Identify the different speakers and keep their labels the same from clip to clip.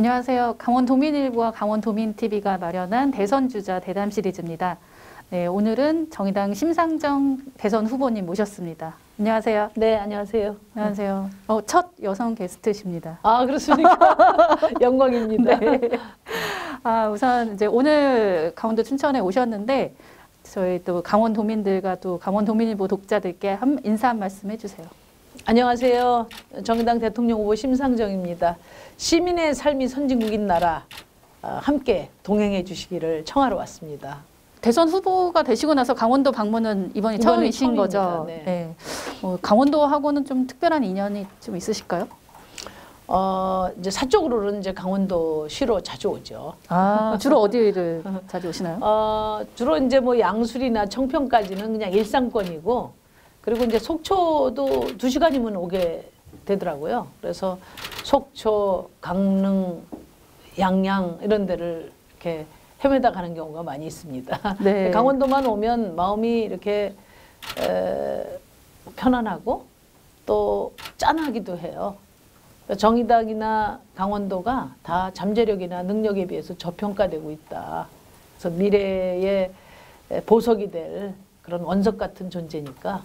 Speaker 1: 안녕하세요. 강원도민일보와 강원도민TV가 마련한 대선주자 대담 시리즈입니다. 네, 오늘은 정의당 심상정 대선 후보님 모셨습니다. 안녕하세요.
Speaker 2: 네, 안녕하세요.
Speaker 1: 안녕하세요. 첫 여성 게스트십니다.
Speaker 2: 아, 그렇습니까? 영광입니다.
Speaker 1: 네. 우선 이제 오늘 강원도 춘천에 오셨는데 저희 또 강원도민들과 또 강원도민일보 독자들께 인사 한 말씀 해주세요.
Speaker 2: 안녕하세요. 정의당 대통령 후보 심상정입니다. 시민의 삶이 선진국인 나라 함께 동행해 주시기를 청하러 왔습니다.
Speaker 1: 대선 후보가 되시고 나서 강원도 방문은 이번이 처음이신 거죠?
Speaker 2: 네.
Speaker 1: 네. 강원도하고는 좀 특별한 인연이 좀 있으실까요?
Speaker 2: 이제 사적으로는 이제 강원도시로 자주 오죠.
Speaker 1: 주로 어디를 자주 오시나요?
Speaker 2: 주로 이제 뭐 양술이나 청평까지는 그냥 일상권이고, 그리고 이제 속초도 2시간이면 오게 되더라고요. 그래서 속초, 강릉, 양양 이런 데를 이렇게 헤매다 가는 경우가 많이 있습니다.
Speaker 1: 네.
Speaker 2: 강원도만 오면 마음이 이렇게 편안하고 또 짠하기도 해요. 정의당이나 강원도가 다 잠재력이나 능력에 비해서 저평가되고 있다. 그래서 미래의 보석이 될 그런 원석 같은 존재니까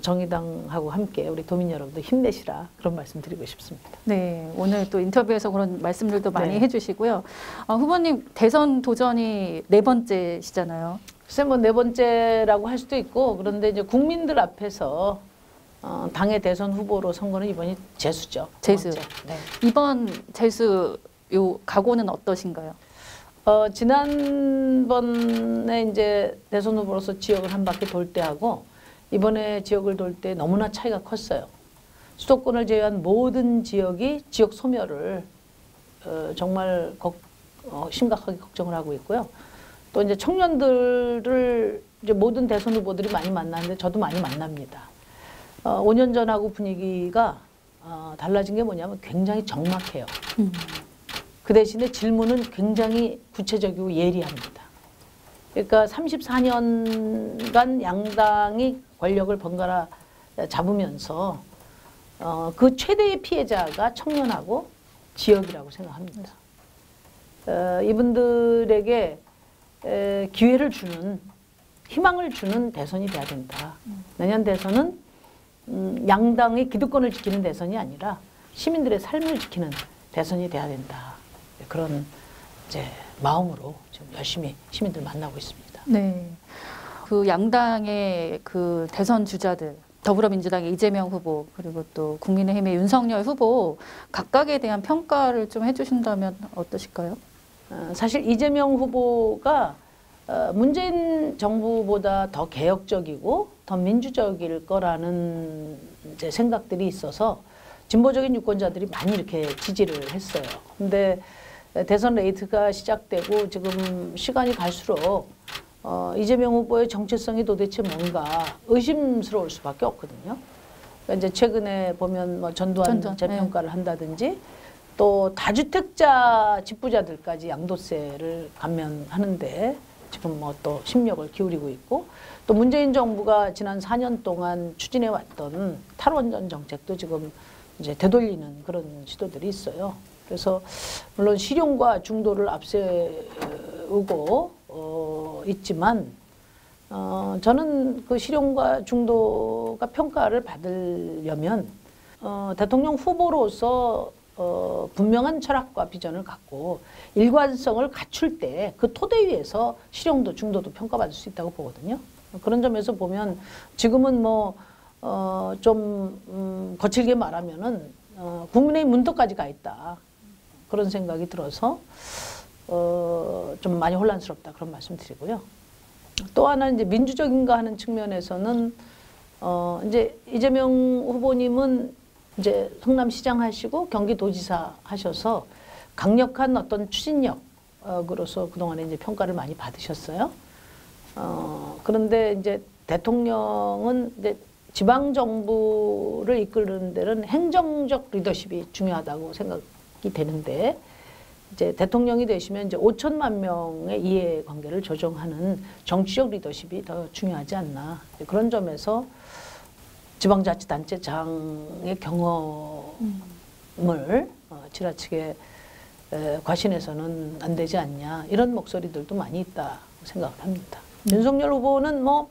Speaker 2: 정의당하고 함께 우리 도민 여러분들 힘내시라, 그런 말씀 드리고 싶습니다.
Speaker 1: 네, 오늘 또 인터뷰에서 그런 말씀들도 많이
Speaker 2: 네.
Speaker 1: 해주시고요. 후보님 대선 도전이 4번째시잖아요.
Speaker 2: 글쎄 뭐 4번째라고 할 수도 있고, 그런데 이제 국민들 앞에서 당의 대선 후보로 선거는 이번이 재수죠.
Speaker 1: 재수.
Speaker 2: 네.
Speaker 1: 이번 재수 요 각오는 어떠신가요?
Speaker 2: 지난번에 이제 대선 후보로서 지역을 한 바퀴 돌 때하고 이번에 지역을 돌 때 너무나 차이가 컸어요. 수도권을 제외한 모든 지역이 지역 소멸을 정말 심각하게 걱정을 하고 있고요. 또 이제 청년들을 이제 모든 대선 후보들이 많이 만나는데 저도 많이 만납니다. 5년 전하고 분위기가 달라진 게 뭐냐면 굉장히 적막해요. 그 대신에 질문은 굉장히 구체적이고 예리합니다. 그러니까 34년간 양당이 권력을 번갈아 잡으면서 그 최대의 피해자가 청년하고 지역이라고 생각합니다. 이분들에게 기회를 주는, 희망을 주는 대선이 돼야 된다. 내년 대선은 양당의 기득권을 지키는 대선이 아니라 시민들의 삶을 지키는 대선이 돼야 된다. 그런 이제 마음으로 지금 열심히 시민들 만나고 있습니다.
Speaker 1: 네. 그 양당의 그 대선 주자들, 더불어민주당의 이재명 후보, 그리고 또 국민의힘의 윤석열 후보 각각에 대한 평가를 좀 해주신다면 어떠실까요?
Speaker 2: 사실 이재명 후보가 문재인 정부보다 더 개혁적이고 더 민주적일 거라는 이제 생각들이 있어서 진보적인 유권자들이 많이 이렇게 지지를 했어요. 근데 대선 레이스가 시작되고 지금 시간이 갈수록 이재명 후보의 정체성이 도대체 뭔가 의심스러울 수밖에 없거든요. 그러니까 이제 최근에 보면 뭐 전두환 재평가를
Speaker 1: 네.
Speaker 2: 한다든지 또 다주택자 집부자들까지 양도세를 감면하는데 지금 뭐 또 심력을 기울이고 있고, 또 문재인 정부가 지난 4년 동안 추진해 왔던 탈원전 정책도 지금 이제 되돌리는 그런 시도들이 있어요. 그래서 물론 실용과 중도를 앞세우고 있지만 저는 그 실용과 중도가 평가를 받으려면 대통령 후보로서 분명한 철학과 비전을 갖고 일관성을 갖출 때 그 토대 위에서 실용도 중도도 평가받을 수 있다고 보거든요. 그런 점에서 보면 지금은 뭐 좀 거칠게 말하면은 국민의 문턱까지 가 있다, 그런 생각이 들어서 좀 많이 혼란스럽다, 그런 말씀 드리고요. 또 하나 이제 민주적인가 하는 측면에서는 이제 이재명 후보님은 이제 성남시장 하시고 경기도지사 하셔서 강력한 어떤 추진력으로서 그동안에 이제 평가를 많이 받으셨어요. 그런데 이제 대통령은 이제 지방 정부를 이끄는 데는 행정적 리더십이 중요하다고 생각이 되는데, 이제 대통령이 되시면 이제 5천만 명의 이해관계를 조정하는 정치적 리더십이 더 중요하지 않나, 그런 점에서 지방자치단체장의 경험을 지나치게 과신해서는 안 되지 않냐 이런 목소리들도 많이 있다고 생각을 합니다. 윤석열 후보는 뭐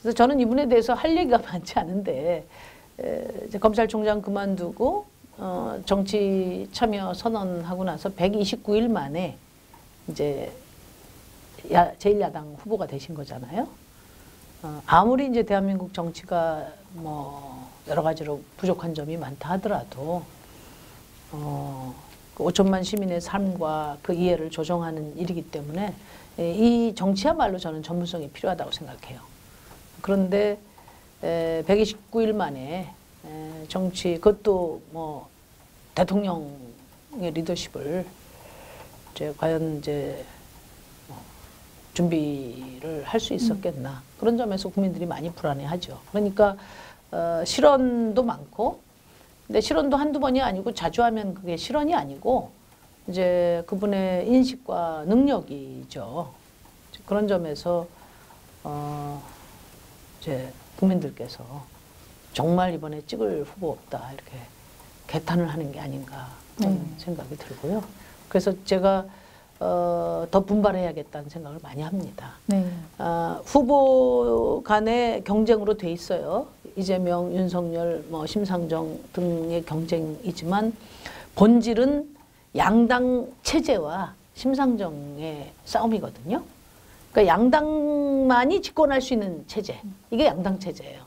Speaker 2: 그래서 저는 이분에 대해서 할 얘기가 많지 않은데 이제 검찰총장 그만두고 정치 참여 선언하고 나서 129일 만에 이제 제1야당 후보가 되신 거잖아요. 아무리 이제 대한민국 정치가 뭐 여러 가지로 부족한 점이 많다 하더라도 그 5천만 시민의 삶과 그 이해를 조정하는 일이기 때문에 이 정치야말로 저는 전문성이 필요하다고 생각해요. 그런데 129일 만에 정치 그것도 뭐 대통령의 리더십을 이제 과연 이제 준비를 할 수 있었겠나 그런 점에서 국민들이 많이 불안해하죠. 그러니까 실언도 많고, 근데 실언도 한두 번이 아니고 자주 하면 그게 실언이 아니고 이제 그분의 인식과 능력이죠. 그런 점에서 이제 국민들께서 정말 이번에 찍을 후보 없다 이렇게 개탄을 하는 게 아닌가 그런 생각이 들고요. 그래서 제가 더 분발해야겠다는 생각을 많이 합니다.
Speaker 1: 네.
Speaker 2: 후보 간의 경쟁으로 돼 있어요. 이재명, 윤석열, 뭐 심상정 등의 경쟁이지만 본질은 양당 체제와 심상정의 싸움이거든요. 그러니까 양당만이 집권할 수 있는 체제, 이게 양당 체제예요.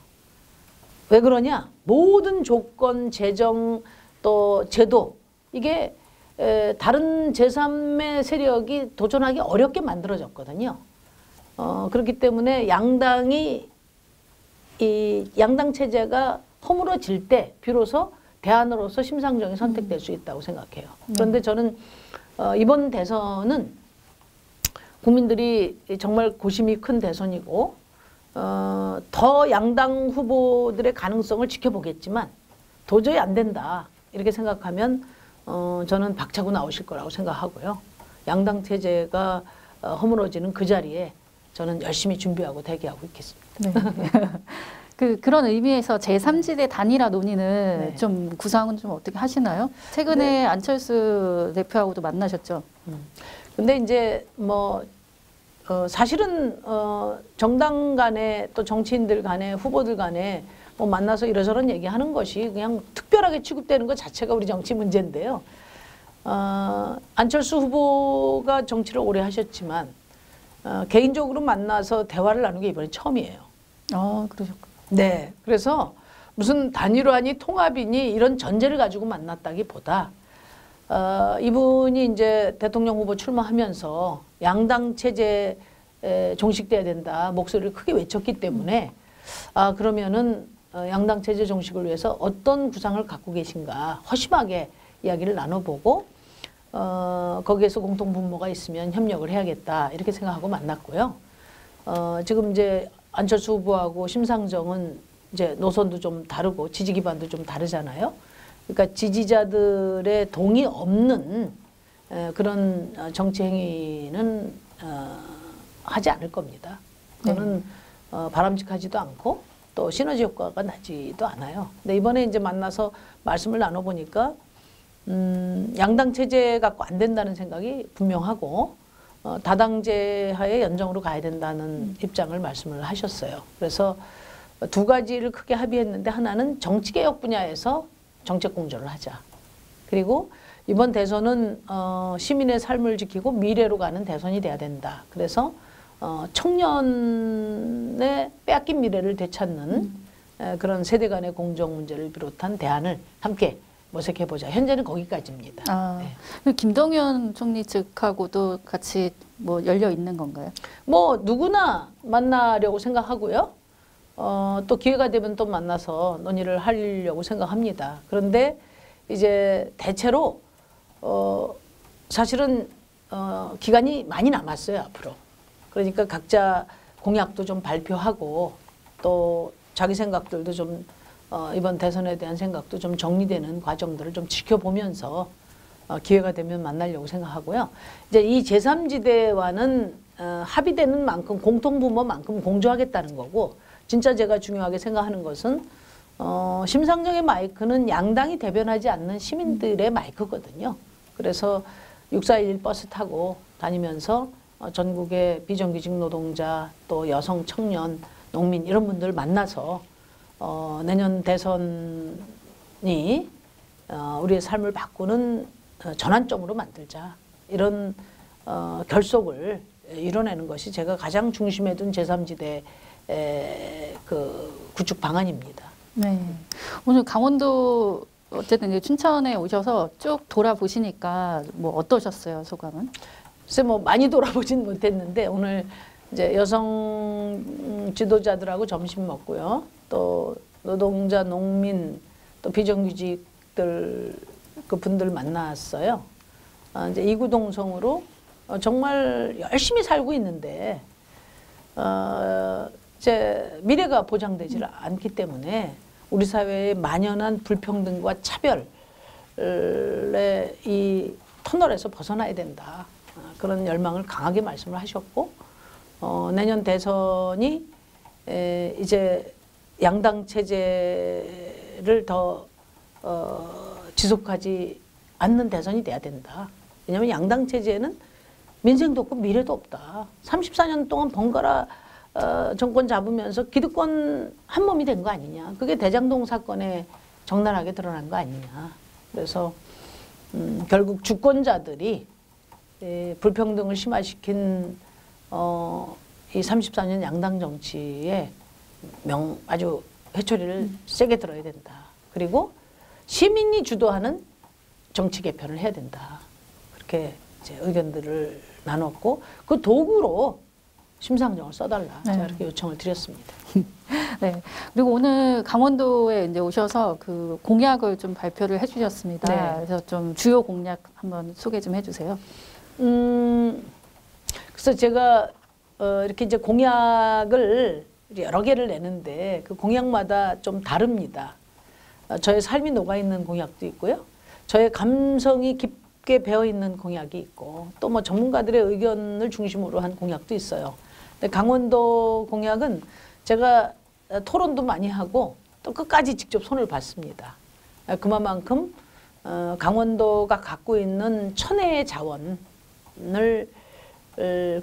Speaker 2: 왜 그러냐? 모든 조건, 재정, 또 제도 이게 다른 제3의 세력이 도전하기 어렵게 만들어졌거든요. 그렇기 때문에 양당이 이 양당 체제가 허물어질 때 비로소 대안으로서 심상정이 선택될 수 있다고 생각해요. 그런데 저는 이번 대선은 국민들이 정말 고심이 큰 대선이고 더 양당 후보들의 가능성을 지켜보겠지만 도저히 안 된다 이렇게 생각하면 저는 박차고 나오실 거라고 생각하고요. 양당 체제가 허물어지는 그 자리에 저는 열심히 준비하고 대기하고 있겠습니다.
Speaker 1: 네. 그런 의미에서 제3지대 단일화 논의는
Speaker 2: 네.
Speaker 1: 좀 구상은 좀 어떻게 하시나요? 최근에
Speaker 2: 네.
Speaker 1: 안철수 대표하고도 만나셨죠?
Speaker 2: 근데 이제 뭐 사실은 정당 간에 또 정치인들 간에 후보들 간에 뭐 만나서 이러저런 얘기하는 것이 그냥 특별하게 취급되는 것 자체가 우리 정치 문제인데요. 안철수 후보가 정치를 오래 하셨지만 개인적으로 만나서 대화를 나눈 게 이번에 처음이에요.
Speaker 1: 아, 그러셨군요.
Speaker 2: 네. 그래서 무슨 단일화니 통합이니 이런 전제를 가지고 만났다기보다 이분이 이제 대통령 후보 출마하면서 양당 체제에 종식돼야 된다 목소리를 크게 외쳤기 때문에 그러면은 양당 체제 종식을 위해서 어떤 구상을 갖고 계신가 허심하게 이야기를 나눠보고 거기에서 공통 분모가 있으면 협력을 해야겠다 이렇게 생각하고 만났고요. 지금 이제 안철수 후보하고 심상정은 이제 노선도 좀 다르고 지지 기반도 좀 다르잖아요. 그러니까 지지자들의 동의 없는 그런 정치 행위는 하지 않을 겁니다. 그거는 바람직하지도 않고 또 시너지 효과가 나지도 않아요. 근데 이번에 이제 만나서 말씀을 나눠보니까 양당 체제 갖고 안 된다는 생각이 분명하고 다당제 하에 연정으로 가야 된다는 입장을 말씀을 하셨어요. 그래서 두 가지를 크게 합의했는데 하나는 정치개혁 분야에서 정책 공조를 하자. 그리고 이번 대선은 시민의 삶을 지키고 미래로 가는 대선이 돼야 된다. 그래서 청년의 빼앗긴 미래를 되찾는 그런 세대 간의 공정 문제를 비롯한 대안을 함께 모색해보자. 현재는 거기까지입니다.
Speaker 1: 네. 김동연 총리 측하고도 같이 뭐 열려 있는 건가요?
Speaker 2: 뭐 누구나 만나려고 생각하고요. 또 기회가 되면 또 만나서 논의를 하려고 생각합니다. 그런데 이제 대체로 사실은 기간이 많이 남았어요, 앞으로. 그러니까 각자 공약도 좀 발표하고 또 자기 생각들도 좀 이번 대선에 대한 생각도 좀 정리되는 과정들을 좀 지켜보면서 기회가 되면 만나려고 생각하고요. 이제 이 제3지대와는 합의되는 만큼 공통분모만큼 공조하겠다는 거고, 진짜 제가 중요하게 생각하는 것은 심상정의 마이크는 양당이 대변하지 않는 시민들의 마이크거든요. 그래서 641 버스 타고 다니면서 전국의 비정규직 노동자 또 여성, 청년, 농민 이런 분들 만나서 내년 대선이 우리의 삶을 바꾸는 전환점으로 만들자 이런 결속을 이뤄내는 것이 제가 가장 중심에 둔 제3지대 그 구축 방안입니다.
Speaker 1: 네. 오늘 강원도 어쨌든 이제 춘천에 오셔서 쭉 돌아보시니까 뭐 어떠셨어요, 소감은?
Speaker 2: 글쎄 뭐 많이 돌아보진 못했는데 오늘 이제 여성 지도자들하고 점심 먹고요. 또 노동자, 농민, 또 비정규직들 그 분들 만났어요. 이제 이구동성으로 정말 열심히 살고 있는데 이제 미래가 보장되지 않기 때문에 우리 사회의 만연한 불평등과 차별의 이 터널에서 벗어나야 된다. 그런 열망을 강하게 말씀을 하셨고 내년 대선이 이제 양당 체제를 더 지속하지 않는 대선이 돼야 된다. 왜냐하면 양당 체제는 민생도 없고 미래도 없다. 34년 동안 번갈아 정권 잡으면서 기득권 한 몸이 된 거 아니냐. 그게 대장동 사건에 적나라하게 드러난 거 아니냐. 그래서 결국 주권자들이 불평등을 심화시킨 이 34년 양당 정치에 아주 회초리를 세게 들어야 된다. 그리고 시민이 주도하는 정치 개편을 해야 된다. 그렇게 이제 의견들을 나눴고 그 도구로 심상정을 써달라. 제가 이렇게 요청을 드렸습니다.
Speaker 1: 네. 그리고 오늘 강원도에 이제 오셔서 그 공약을 좀 발표를 해주셨습니다.
Speaker 2: 네.
Speaker 1: 그래서 좀 주요 공약 한번 소개 좀 해주세요.
Speaker 2: 그래서 제가 이렇게 이제 공약을 여러 개를 내는데 그 공약마다 좀 다릅니다. 저의 삶이 녹아있는 공약도 있고요. 저의 감성이 깊게 배어있는 공약이 있고 또 뭐 전문가들의 의견을 중심으로 한 공약도 있어요. 근데 강원도 공약은 제가 토론도 많이 하고 또 끝까지 직접 손을 봤습니다. 그만큼 강원도가 갖고 있는 천혜의 자원을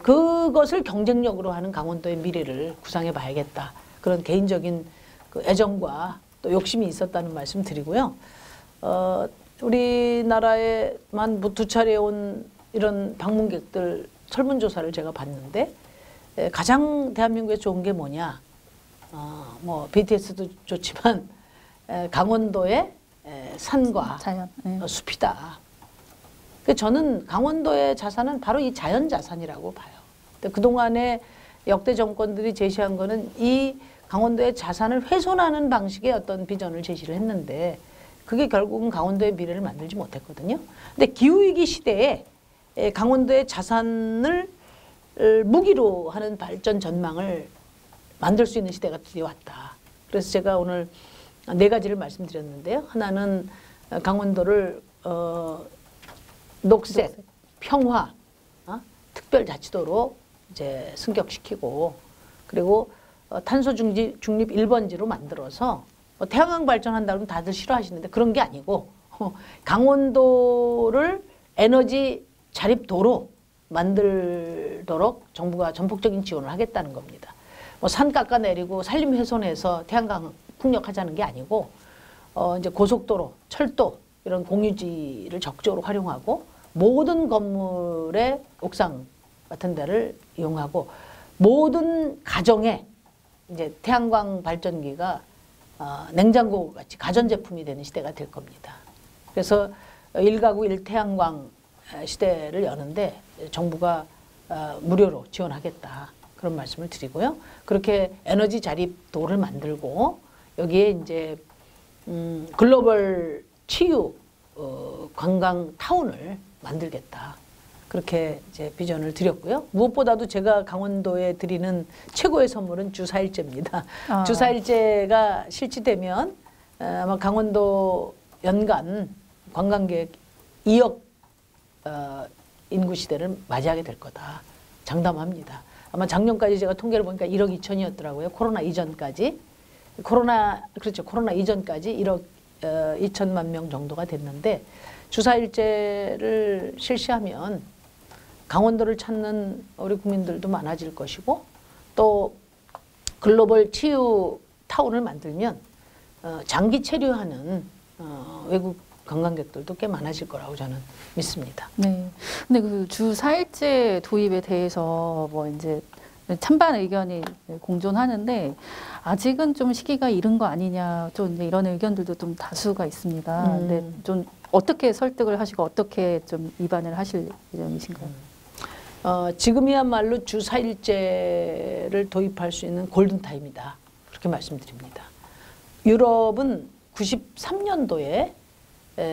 Speaker 2: 그것을 경쟁력으로 하는 강원도의 미래를 구상해 봐야겠다. 그런 개인적인 그 애정과 또 욕심이 있었다는 말씀 드리고요. 우리나라에만 뭐 두 차례 온 이런 방문객들 설문조사를 제가 봤는데 가장 대한민국에 좋은 게 뭐냐. 뭐 BTS도 좋지만 강원도의 산과
Speaker 1: 자연. 네.
Speaker 2: 숲이다. 저는 강원도의 자산은 바로 이 자연 자산이라고 봐요. 그동안에 역대 정권들이 제시한 거는 이 강원도의 자산을 훼손하는 방식의 어떤 비전을 제시를 했는데 그게 결국은 강원도의 미래를 만들지 못했거든요. 근데 기후위기 시대에 강원도의 자산을 무기로 하는 발전 전망을 만들 수 있는 시대가 드디어 왔다. 그래서 제가 오늘 4가지를 말씀드렸는데요. 하나는 강원도를 녹색, 평화, 특별자치도로 이제 승격시키고 그리고 탄소 중립 1번지로 만들어서 태양광 발전한다 그러면 다들 싫어하시는데 그런 게 아니고 강원도를 에너지 자립도로 만들도록 정부가 전폭적인 지원을 하겠다는 겁니다. 뭐 산 깎아내리고 산림 훼손해서 태양광 풍력하자는 게 아니고 이제 고속도로, 철도 이런 공유지를 적극적으로 활용하고 모든 건물의 옥상 같은 데를 이용하고 모든 가정에 이제 태양광 발전기가 냉장고 같이 가전제품이 되는 시대가 될 겁니다. 그래서 1가구 1태양광 시대를 여는데 정부가 무료로 지원하겠다. 그런 말씀을 드리고요. 그렇게 에너지 자립도를 만들고 여기에 이제 글로벌 치유 관광 타운을 만들겠다. 그렇게 이제 비전을 드렸고요. 무엇보다도 제가 강원도에 드리는 최고의 선물은 주4일제입니다. 주4일제가 실시되면 아마 강원도 연간 관광객 2억 인구 시대를 맞이하게 될 거다. 장담합니다. 아마 작년까지 제가 통계를 보니까 1억 2천이었더라고요. 코로나 이전까지. 코로나 이전까지 1억 2천만 명 정도가 됐는데 주사일제를 실시하면 강원도를 찾는 우리 국민들도 많아질 것이고 또 글로벌 치유 타운을 만들면 장기 체류하는 외국 관광객들도 꽤 많아질 거라고 저는 믿습니다.
Speaker 1: 네. 근데 그 주 4일제 도입에 대해서 뭐 이제 찬반 의견이 공존하는데 아직은 좀 시기가 이른 거 아니냐 좀 이제 이런 의견들도 좀 다수가 있습니다. 근데 좀 어떻게 설득을 하시고 어떻게 좀 입안을 하실 예정이신가요?
Speaker 2: 지금이야말로 주 4일제를 도입할 수 있는 골든타임이다. 그렇게 말씀드립니다. 유럽은 93년도에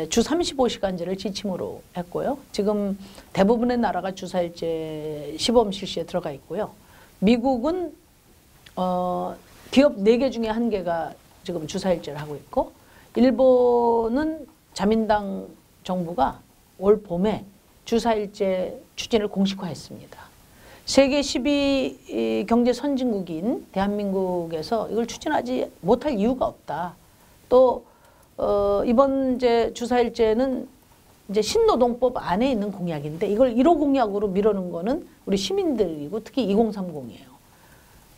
Speaker 2: 주 35시간제를 지침으로 했고요. 지금 대부분의 나라가 주 4일제 시범 실시에 들어가 있고요. 미국은 기업 4개 중에 1개가 지금 주 4일제를 하고 있고 일본은 자민당 정부가 올 봄에 주 4일제 추진을 공식화했습니다. 세계 12 경제 선진국인 대한민국에서 이걸 추진하지 못할 이유가 없다. 또 이번 이제 주 4일제는 이제 신노동법 안에 있는 공약인데 이걸 1호 공약으로 밀어넣은 거는 우리 시민들이고 특히 2030이에요.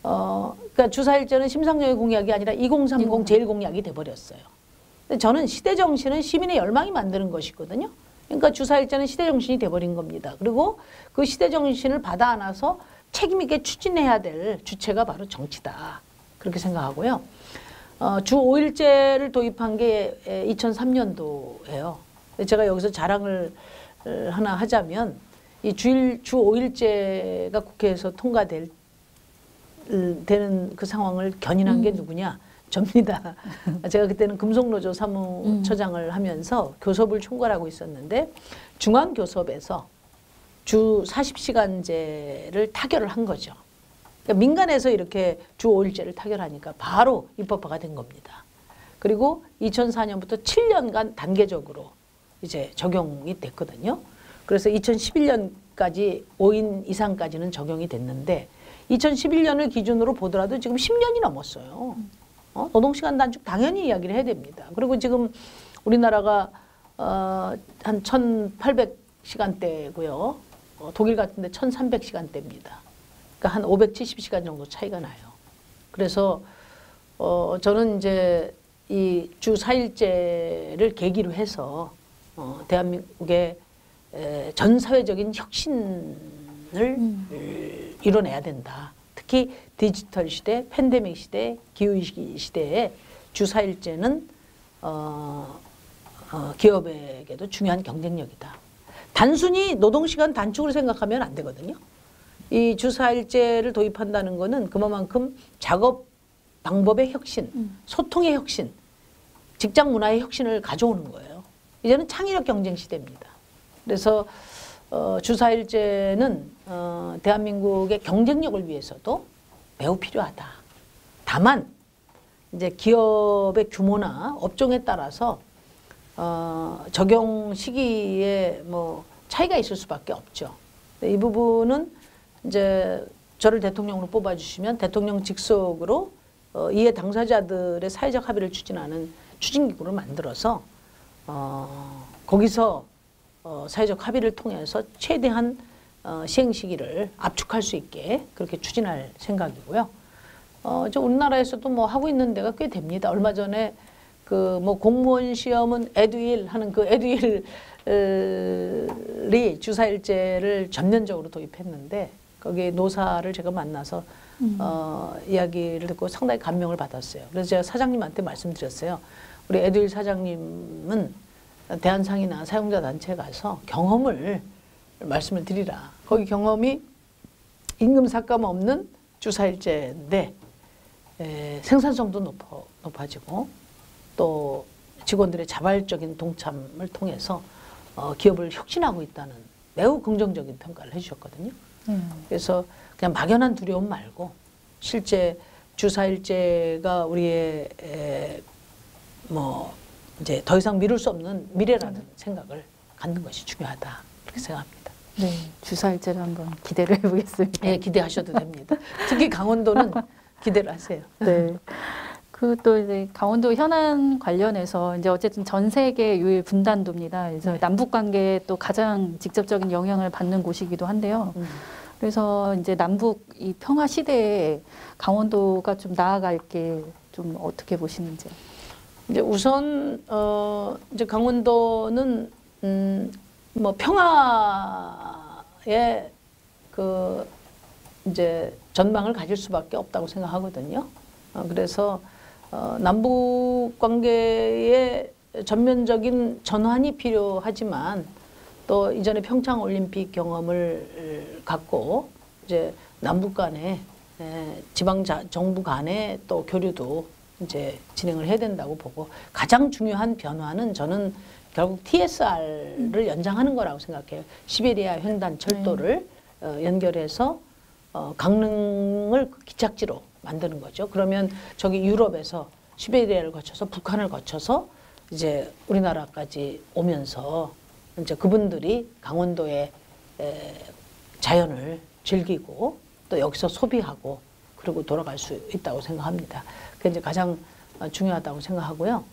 Speaker 2: 그러니까 주 4일제는 심상정의 공약이 아니라 2030 제일 공약이 돼버렸어요. 근데 저는 시대 정신은 시민의 열망이 만드는 것이거든요. 그러니까 주 4일제는 시대 정신이 돼버린 겁니다. 그리고 그 시대 정신을 받아 안아서 책임 있게 추진해야 될 주체가 바로 정치다. 그렇게 생각하고요. 주 5일제를 도입한 게 2003년도예요. 제가 여기서 자랑을 하나 하자면 이 주 5일제가 국회에서 통과되는 그 상황을 견인한 게 누구냐? 접니다. 제가 그때는 금속노조 사무처장을 하면서 교섭을 총괄하고 있었는데 중앙교섭에서 주 40시간제를 타결을 한 거죠. 그러니까 민간에서 이렇게 주 5일제를 타결하니까 바로 입법화가 된 겁니다. 그리고 2004년부터 7년간 단계적으로 이제 적용이 됐거든요. 그래서 2011년까지 5인 이상까지는 적용이 됐는데 2011년을 기준으로 보더라도 지금 10년이 넘었어요. 노동시간 단축 당연히 이야기를 해야 됩니다. 그리고 지금 우리나라가 한 1800시간대고요. 독일 같은 데 1300시간대입니다. 그러니까 한 570시간 정도 차이가 나요. 그래서 저는 이제 이 주 4일제를 계기로 해서 대한민국의 전 사회적인 혁신을 이뤄내야 된다. 특히 디지털 시대, 팬데믹 시대, 기후위기 시대에 주 4일제는 기업에게도 중요한 경쟁력이다. 단순히 노동시간 단축을 생각하면 안 되거든요. 이 주 4일제를 도입한다는 것은 그만큼 작업 방법의 혁신, 소통의 혁신, 직장 문화의 혁신을 가져오는 거예요. 이제는 창의력 경쟁 시대입니다. 그래서 주 4일제는 대한민국의 경쟁력을 위해서도 매우 필요하다. 다만 이제 기업의 규모나 업종에 따라서 적용 시기에 뭐 차이가 있을 수밖에 없죠. 이 부분은 이제 저를 대통령으로 뽑아주시면 대통령 직속으로 이해 당사자들의 사회적 합의를 추진하는 추진기구를 만들어서 거기서 사회적 합의를 통해서 최대한 시행 시기를 압축할 수 있게 그렇게 추진할 생각이고요. 우리나라에서도 뭐 하고 있는 데가 꽤 됩니다. 얼마 전에 그 뭐 공무원 시험은 에듀윌 하는 그 에듀윌이 주 4일제를 전면적으로 도입했는데 거기에 노사를 제가 만나서 이야기를 듣고 상당히 감명을 받았어요. 그래서 제가 사장님한테 말씀드렸어요. 우리 에듀윌 사장님은 대한상이나 사용자 단체에 가서 경험을 말씀을 드리라. 거기 경험이 임금 삭감 없는 주 4일제인데 생산성도 높아지고 또 직원들의 자발적인 동참을 통해서 기업을 혁신하고 있다는 매우 긍정적인 평가를 해주셨거든요. 그래서 그냥 막연한 두려움 말고 실제 주 4일제가 우리의 뭐 이제 더 이상 미룰 수 없는 미래라는 생각을 갖는 것이 중요하다 그렇게 생각합니다.
Speaker 1: 네, 주 4일제를 한번 기대를 해보겠습니다.
Speaker 2: 네, 기대하셔도 됩니다. 특히 강원도는 기대를 하세요.
Speaker 1: 네. 그 또 이제 강원도 현안 관련해서 이제 어쨌든 전 세계 유일 분단도입니다. 그래서
Speaker 2: 네.
Speaker 1: 남북 관계에 또 가장 직접적인 영향을 받는 곳이기도 한데요. 그래서 이제 남북 이 평화 시대에 강원도가 좀 나아갈 게 좀 어떻게 보시는지.
Speaker 2: 이제 우선 이제 강원도는 뭐 평화의 그 이제 전망을 가질 수밖에 없다고 생각하거든요. 그래서 남북 관계의 전면적인 전환이 필요하지만 또 이전에 평창 올림픽 경험을 갖고 이제 남북 간에 지방 정부 간의 또 교류도 이제 진행을 해야 된다고 보고 가장 중요한 변화는 저는 결국 TSR을 연장하는 거라고 생각해요. 시베리아 횡단 철도를 연결해서 강릉을 기착지로 만드는 거죠. 그러면 저기 유럽에서 시베리아를 거쳐서 북한을 거쳐서 이제 우리나라까지 오면서 이제 그분들이 강원도의 자연을 즐기고 또 여기서 소비하고 그리고 돌아갈 수 있다고 생각합니다. 그게 이제 가장 중요하다고 생각하고요.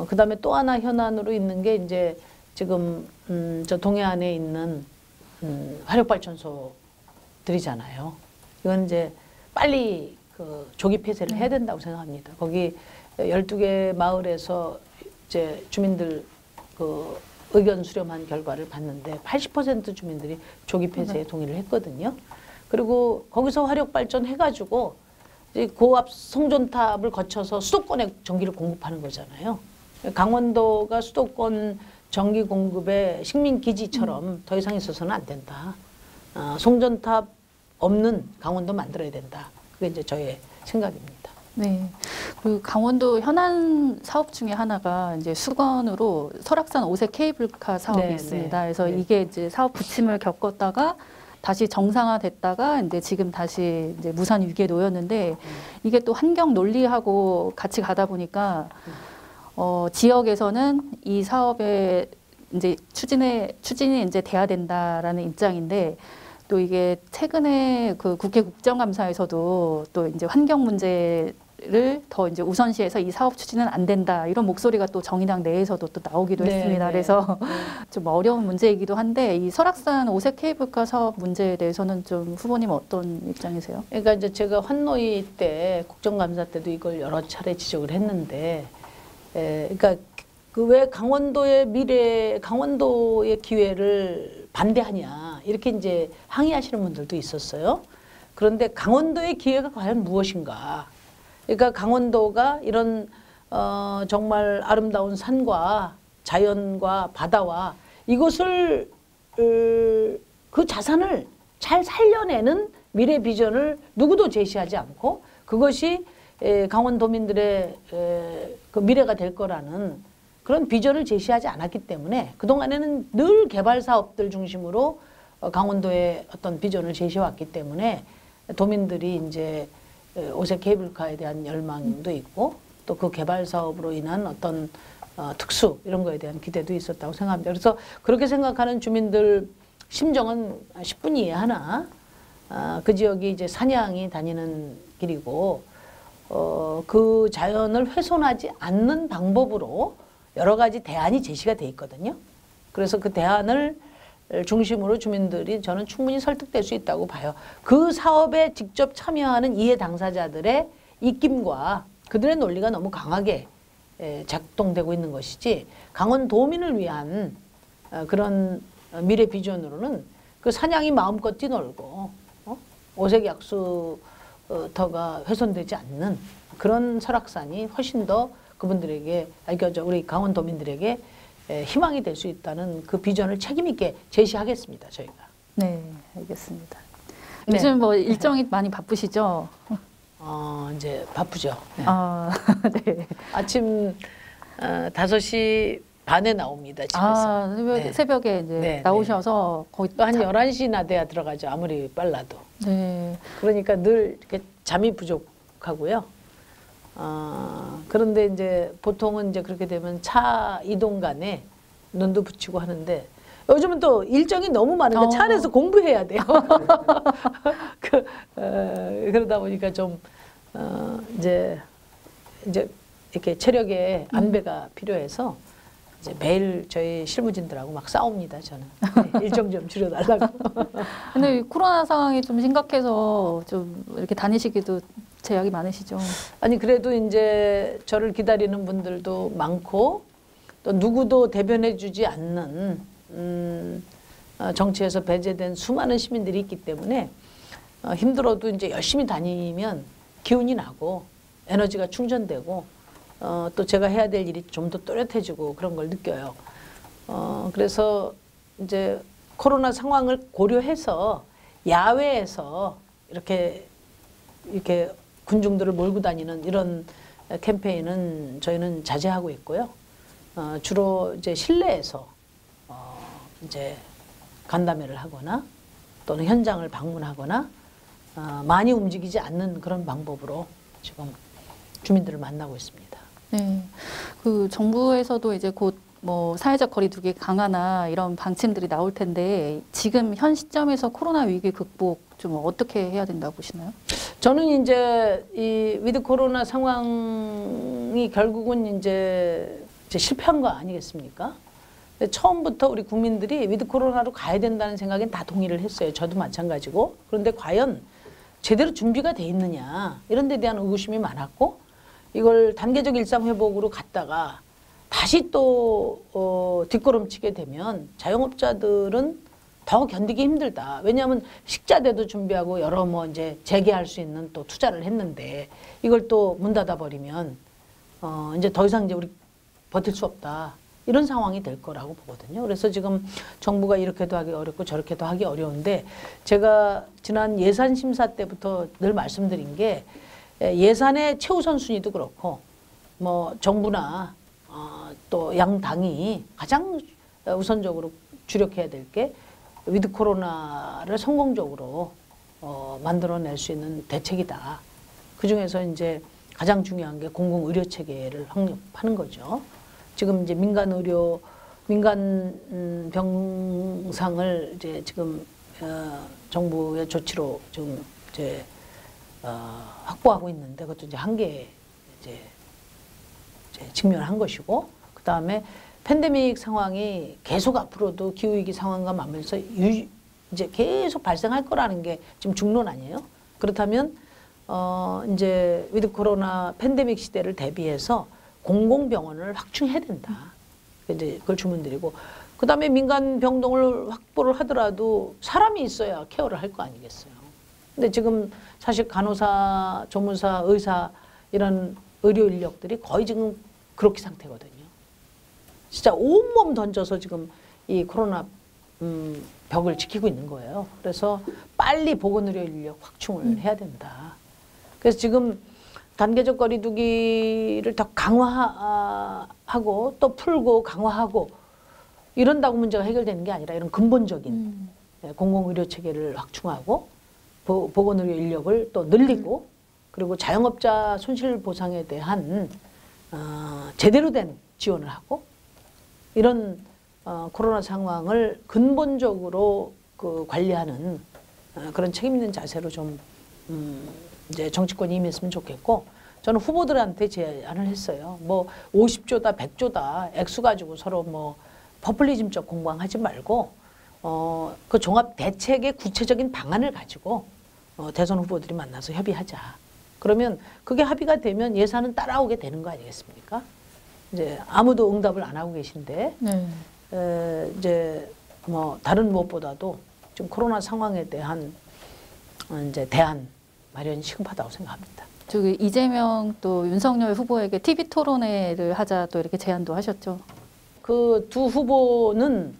Speaker 2: 그다음에 또 하나 현안으로 있는 게 이제 지금 저 동해안에 있는 화력발전소들이잖아요. 이건 이제 빨리 그 조기 폐쇄를 해야 된다고 생각합니다. 거기 12개 마을에서 이제 주민들 그 의견 수렴한 결과를 봤는데 80% 주민들이 조기 폐쇄에 동의를 했거든요. 그리고 거기서 화력 발전해가지고 고압 송전탑을 거쳐서 수도권에 전기를 공급하는 거잖아요. 강원도가 수도권 전기 공급의 식민 기지처럼 더 이상 있어서는 안 된다. 송전탑 없는 강원도 만들어야 된다. 그게 이제 저의 생각입니다.
Speaker 1: 네. 그리고 강원도 현안 사업 중에 하나가 이제 수건으로 설악산 5색 케이블카 사업이 있습니다. 그래서 이게 이제 사업 부침을 겪었다가 다시 정상화됐다가 이제 지금 다시 이제 무산 위기에 놓였는데 이게 또 환경 논리하고 같이 가다 보니까 지역에서는 이 사업에 이제 추진이 이제 돼야 된다라는 입장인데 또 이게 최근에 그 국회 국정감사에서도 또 이제 환경 문제를 더 이제 우선시해서 이 사업 추진은 안 된다 이런 목소리가 또 정의당 내에서도 또 나오기도 했습니다. 그래서 좀 어려운 문제이기도 한데 이 설악산 5색 케이블카 사업 문제에 대해서는 좀 후보님 어떤 입장이세요?
Speaker 2: 그러니까 이제 제가 환노위 때 국정감사 때도 이걸 여러 차례 지적을 했는데, 그러니까 그 왜 강원도의 미래, 강원도의 기회를 반대하냐 이렇게 이제 항의하시는 분들도 있었어요. 그런데 강원도의 기회가 과연 무엇인가? 그러니까 강원도가 이런 정말 아름다운 산과 자연과 바다와 이것을 그 자산을 잘 살려내는 미래 비전을 누구도 제시하지 않고 그것이 강원도민들의 그 미래가 될 거라는 그런 비전을 제시하지 않았기 때문에 그동안에는 늘 개발 사업들 중심으로 강원도의 어떤 비전을 제시해왔기 때문에 도민들이 이제 5색 케이블카에 대한 열망도 있고 또 그 개발 사업으로 인한 어떤 특수 이런 거에 대한 기대도 있었다고 생각합니다. 그래서 그렇게 생각하는 주민들 심정은 10분 이해하나 그 지역이 이제 사냥이 다니는 길이고 그 자연을 훼손하지 않는 방법으로 여러 가지 대안이 제시가 돼 있거든요. 그래서 그 대안을 중심으로 주민들이 저는 충분히 설득될 수 있다고 봐요. 그 사업에 직접 참여하는 이해 당사자들의 입김과 그들의 논리가 너무 강하게 작동되고 있는 것이지 강원도민을 위한 그런 미래 비전으로는 그 사냥이 마음껏 뛰놀고 오색 약수터가 훼손되지 않는 그런 설악산이 훨씬 더 그분들에게 우리 강원도민들에게 희망이 될 수 있다는 그 비전을 책임 있게 제시하겠습니다. 저희가.
Speaker 1: 네, 알겠습니다. 요즘 뭐 일정이 많이 바쁘시죠?
Speaker 2: 이제 바쁘죠. 네.
Speaker 1: 네.
Speaker 2: 아침 5시 반에 나옵니다. 집에서.
Speaker 1: 새벽에 이제 나오셔서 거의
Speaker 2: 또 한 11시나 돼야 들어가죠. 아무리 빨라도.
Speaker 1: 네.
Speaker 2: 그러니까 늘 이렇게 잠이 부족하고요. 그런데 이제 보통은 이제 그렇게 되면 차 이동 간에 눈도 붙이고 하는데 요즘은 또 일정이 너무 많으니까 차 안에서 공부해야 돼요. 그러다 보니까 좀 이제 이제 이렇게 체력의 안배가 필요해서 이제 매일 저희 실무진들하고 막 싸웁니다. 저는 일정 좀 줄여달라고.
Speaker 1: 근데 코로나 상황이 좀 심각해서 좀 이렇게 다니시기도 제약이 많으시죠?
Speaker 2: 아니 그래도 이제 저를 기다리는 분들도 많고 또 누구도 대변해주지 않는 정치에서 배제된 수많은 시민들이 있기 때문에 힘들어도 이제 열심히 다니면 기운이 나고 에너지가 충전되고 또 제가 해야 될 일이 좀 더 또렷해지고 그런 걸 느껴요. 그래서 이제 코로나 상황을 고려해서 야외에서 이렇게 군중들을 몰고 다니는 이런 캠페인은 저희는 자제하고 있고요. 주로 이제 실내에서 이제 간담회를 하거나 또는 현장을 방문하거나 많이 움직이지 않는 그런 방법으로 지금 주민들을 만나고 있습니다.
Speaker 1: 네, 그 정부에서도 이제 곧 뭐 사회적 거리두기 강화나 이런 방침들이 나올 텐데 지금 현 시점에서 코로나 위기 극복 좀 어떻게 해야 된다고 보시나요?
Speaker 2: 저는 이제 이 위드 코로나 상황이 결국은 이제 실패한 거 아니겠습니까? 처음부터 우리 국민들이 위드 코로나로 가야 된다는 생각엔 다 동의를 했어요. 저도 마찬가지고. 그런데 과연 제대로 준비가 돼 있느냐 이런 데 대한 의구심이 많았고 이걸 단계적 일상회복으로 갔다가 다시 또 뒷걸음치게 되면 자영업자들은 더 견디기 힘들다. 왜냐하면 식자재도 준비하고 여러 뭐 이제 재개할 수 있는 또 투자를 했는데 이걸 또 문 닫아 버리면 이제 더 이상 이제 우리 버틸 수 없다. 이런 상황이 될 거라고 보거든요. 그래서 지금 정부가 이렇게도 하기 어렵고 저렇게도 하기 어려운데 제가 지난 예산 심사 때부터 늘 말씀드린 게 예산의 최우선 순위도 그렇고 뭐 정부나 또 양당이 가장 우선적으로 주력해야 될 게 위드 코로나를 성공적으로 만들어낼 수 있는 대책이다. 그중에서 이제 가장 중요한 게 공공의료 체계를 확립하는 거죠. 지금 이제 민간 병상을 이제 지금 정부의 조치로 지금 이제 확보하고 있는데 그것도 이제 한계에 이제 직면한 것이고 그 다음에 팬데믹 상황이 계속 앞으로도 기후위기 상황과 맞물려서 이제 계속 발생할 거라는 게 지금 중론 아니에요? 그렇다면 이제 위드 코로나 팬데믹 시대를 대비해서 공공병원을 확충해야 된다. 이제 그걸 주문드리고 그 다음에 민간 병동을 확보를 하더라도 사람이 있어야 케어를 할 거 아니겠어요. 근데 지금 사실 간호사, 조무사, 의사 이런 의료 인력들이 거의 지금 그렇게 상태거든요. 진짜 온몸 던져서 지금 이 코로나 벽을 지키고 있는 거예요. 그래서 빨리 보건의료 인력 확충을 해야 된다. 그래서 지금 단계적 거리두기를 더 강화하고 또 풀고 강화하고 이런다고 문제가 해결되는 게 아니라 이런 근본적인 공공의료 체계를 확충하고 보건의료 인력을 또 늘리고 그리고 자영업자 손실보상에 대한 제대로 된 지원을 하고 이런 코로나 상황을 근본적으로 관리하는 그런 책임 있는 자세로 좀 이제 정치권이 임했으면 좋겠고 저는 후보들한테 제안을 했어요. 뭐 50조다 100조다 액수 가지고 서로 뭐 포퓰리즘적 공방하지 말고 그 종합 대책의 구체적인 방안을 가지고 대선 후보들이 만나서 협의하자. 그러면 그게 합의가 되면 예산은 따라오게 되는 거 아니겠습니까? 이제 아무도 응답을 안 하고 계신데
Speaker 1: 네.
Speaker 2: 이제 뭐 다른 무엇보다도 좀 코로나 상황에 대한 이제 대안 마련이 시급하다고 생각합니다.
Speaker 1: 저기 이재명 또 윤석열 후보에게 TV 토론회를 하자 또 이렇게 제안도 하셨죠.
Speaker 2: 그 두 후보는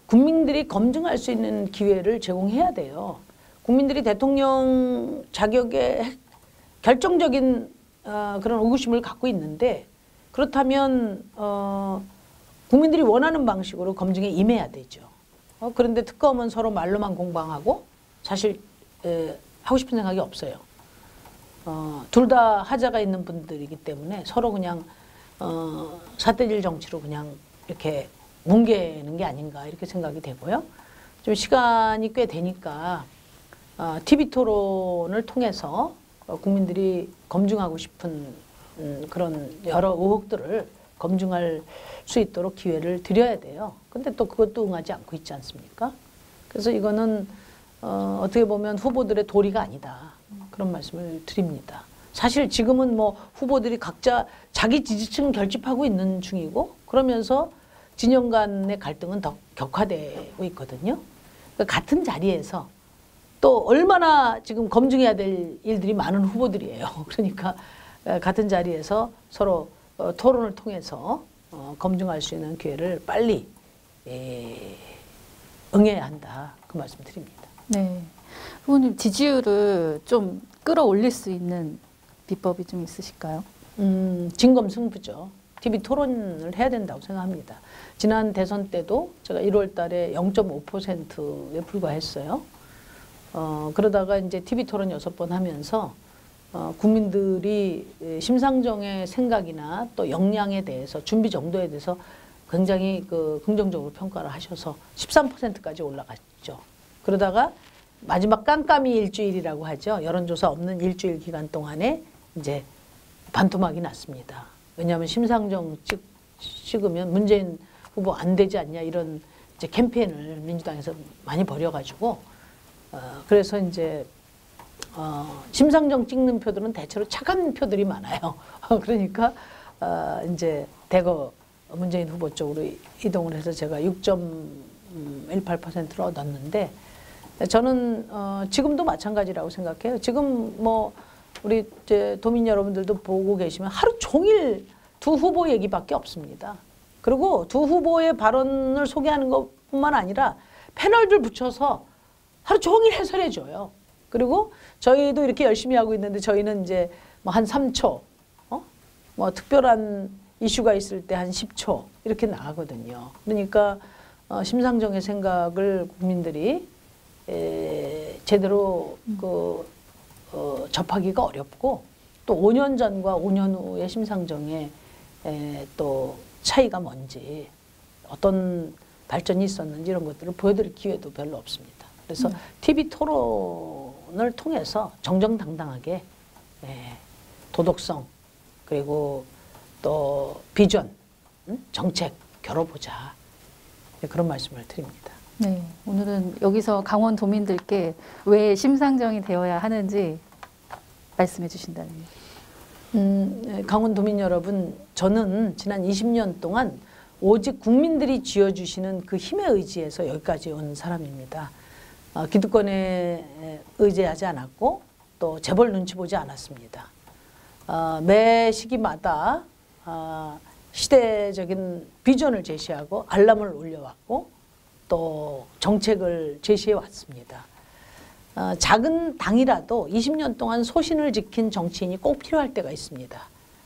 Speaker 2: 국민들이 검증할 수 있는 기회를 제공해야 돼요. 국민들이 대통령 자격에 결정적인 그런 의구심을 갖고 있는데 그렇다면 국민들이 원하는 방식으로 검증에 임해야 되죠. 그런데 특검은 서로 말로만 공방하고 사실 하고 싶은 생각이 없어요. 둘 다 하자가 있는 분들이기 때문에 서로 그냥 삿대질 정치로 그냥 이렇게 뭉개는 게 아닌가 이렇게 생각이 되고요. 좀 시간이 꽤 되니까 TV 토론을 통해서 국민들이 검증하고 싶은 그런 여러 의혹들을 검증할 수 있도록 기회를 드려야 돼요. 근데 또 그것도 응하지 않고 있지 않습니까? 그래서 이거는 어떻게 보면 후보들의 도리가 아니다. 그런 말씀을 드립니다. 사실 지금은 뭐 후보들이 각자 자기 지지층 결집하고 있는 중이고 그러면서 진영 간의 갈등은 더 격화되고 있거든요. 그러니까 같은 자리에서 또 얼마나 지금 검증해야 될 일들이 많은 후보들이에요. 그러니까 같은 자리에서 서로 토론을 통해서 검증할 수 있는 기회를 빨리 응해야 한다. 그 말씀 드립니다.
Speaker 1: 네. 후보님 지지율을 좀 끌어올릴 수 있는 비법이 좀 있으실까요?
Speaker 2: 진검승부죠. TV 토론을 해야 된다고 생각합니다. 지난 대선 때도 제가 1월 달에 0.5%에 불과했어요. 그러다가 이제 TV 토론 6번 하면서 국민들이 심상정의 생각이나 또 역량에 대해서 준비 정도에 대해서 굉장히 긍정적으로 평가를 하셔서 13%까지 올라갔죠. 그러다가 마지막 깜깜이 일주일이라고 하죠. 여론조사 없는 일주일 기간 동안에 이제 반토막이 났습니다. 왜냐하면 심상정 찍으면 문재인 후보 안 되지 않냐 이런 이제 캠페인을 민주당에서 많이 벌여가지고 그래서 이제 심상정 찍는 표들은 대체로 착한 표들이 많아요. 그러니까 이제 대거 문재인 후보 쪽으로 이동을 해서 제가 6.18%를 얻었는데 저는 지금도 마찬가지라고 생각해요. 지금 뭐 우리 이제 도민 여러분들도 보고 계시면 하루 종일 두 후보 얘기밖에 없습니다. 그리고 두 후보의 발언을 소개하는 것뿐만 아니라 패널들 붙여서 하루 종일 해설해 줘요. 그리고 저희도 이렇게 열심히 하고 있는데 저희는 이제 뭐 한 3초, 뭐 특별한 이슈가 있을 때 한 10초 이렇게 나가거든요. 그러니까 심상정의 생각을 국민들이 제대로 접하기가 어렵고 또 5년 전과 5년 후의 심상정의 또 차이가 뭔지 어떤 발전이 있었는지 이런 것들을 보여드릴 기회도 별로 없습니다. 그래서 TV 토론을 통해서 정정당당하게 도덕성 그리고 또 비전, 정책 겨뤄보자 그런 말씀을 드립니다.
Speaker 1: 네, 오늘은 여기서 강원 도민들께 왜 심상정이 되어야 하는지 말씀해 주신다는.
Speaker 2: 강원 도민 여러분, 저는 지난 20년 동안 오직 국민들이 쥐어주시는 그 힘에 의지해서 여기까지 온 사람입니다. 기득권에 의지하지 않았고 또 재벌 눈치 보지 않았습니다. 매 시기마다 시대적인 비전을 제시하고 알람을 올려왔고 또 정책을 제시해 왔습니다. 작은 당이라도 20년 동안 소신을 지킨 정치인이 꼭 필요할 때가 있습니다.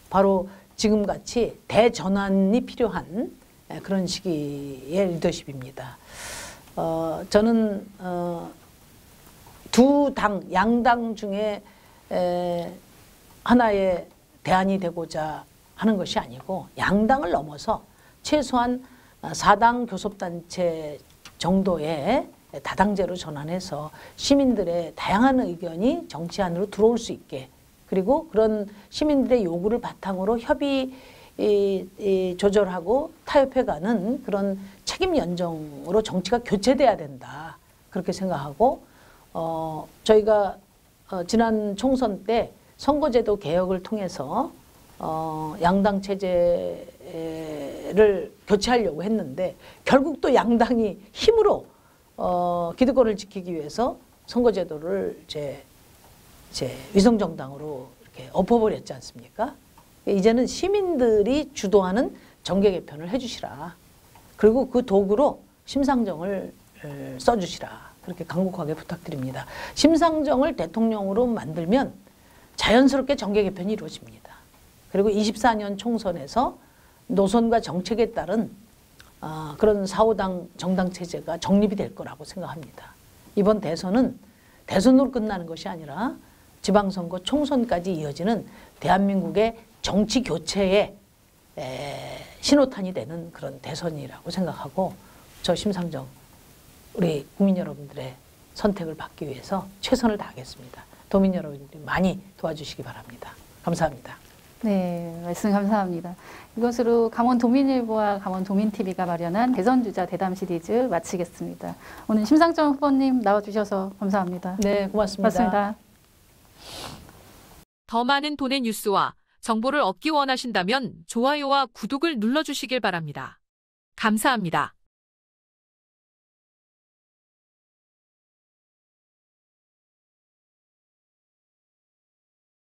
Speaker 2: 바로 지금같이 대전환이 필요한 그런 시기의 리더십입니다. 저는 두 당, 양당 중에 하나의 대안이 되고자 하는 것이 아니고 양당을 넘어서 최소한 4당 교섭단체 정도의 다당제로 전환해서 시민들의 다양한 의견이 정치 안으로 들어올 수 있게 그리고 그런 시민들의 요구를 바탕으로 협의 조절하고 타협해가는 그런 책임 연정으로 정치가 교체돼야 된다. 그렇게 생각하고 저희가 지난 총선 때 선거제도 개혁을 통해서 양당 체제를 교체하려고 했는데 결국 또 양당이 힘으로 기득권을 지키기 위해서 선거제도를 이제 위성정당으로 이렇게 엎어버렸지 않습니까? 이제는 시민들이 주도하는 정계 개편을 해주시라. 그리고 그 도구로 심상정을 써주시라. 그렇게 간곡하게 부탁드립니다. 심상정을 대통령으로 만들면 자연스럽게 정계 개편이 이루어집니다. 그리고 24년 총선에서 노선과 정책에 따른 그런 4, 5당 정당 체제가 정립이 될 거라고 생각합니다. 이번 대선은 대선으로 끝나는 것이 아니라 지방선거 총선까지 이어지는 대한민국의 정치 교체의 신호탄이 되는 그런 대선이라고 생각하고 저 심상정 우리 국민 여러분들의 선택을 받기 위해서 최선을 다하겠습니다. 도민 여러분들이 많이 도와주시기 바랍니다. 감사합니다.
Speaker 1: 네, 말씀 감사합니다. 이것으로 강원도민일보와 강원도민TV가 마련한 대선주자 대담 시리즈 마치겠습니다. 오늘 심상정 후보님 나와주셔서 감사합니다.
Speaker 2: 네, 고맙습니다.
Speaker 1: 고맙습니다.
Speaker 3: 더 많은 돈의 뉴스와 정보를 얻기 원하신다면 좋아요와 구독을 눌러주시길 바랍니다. 감사합니다.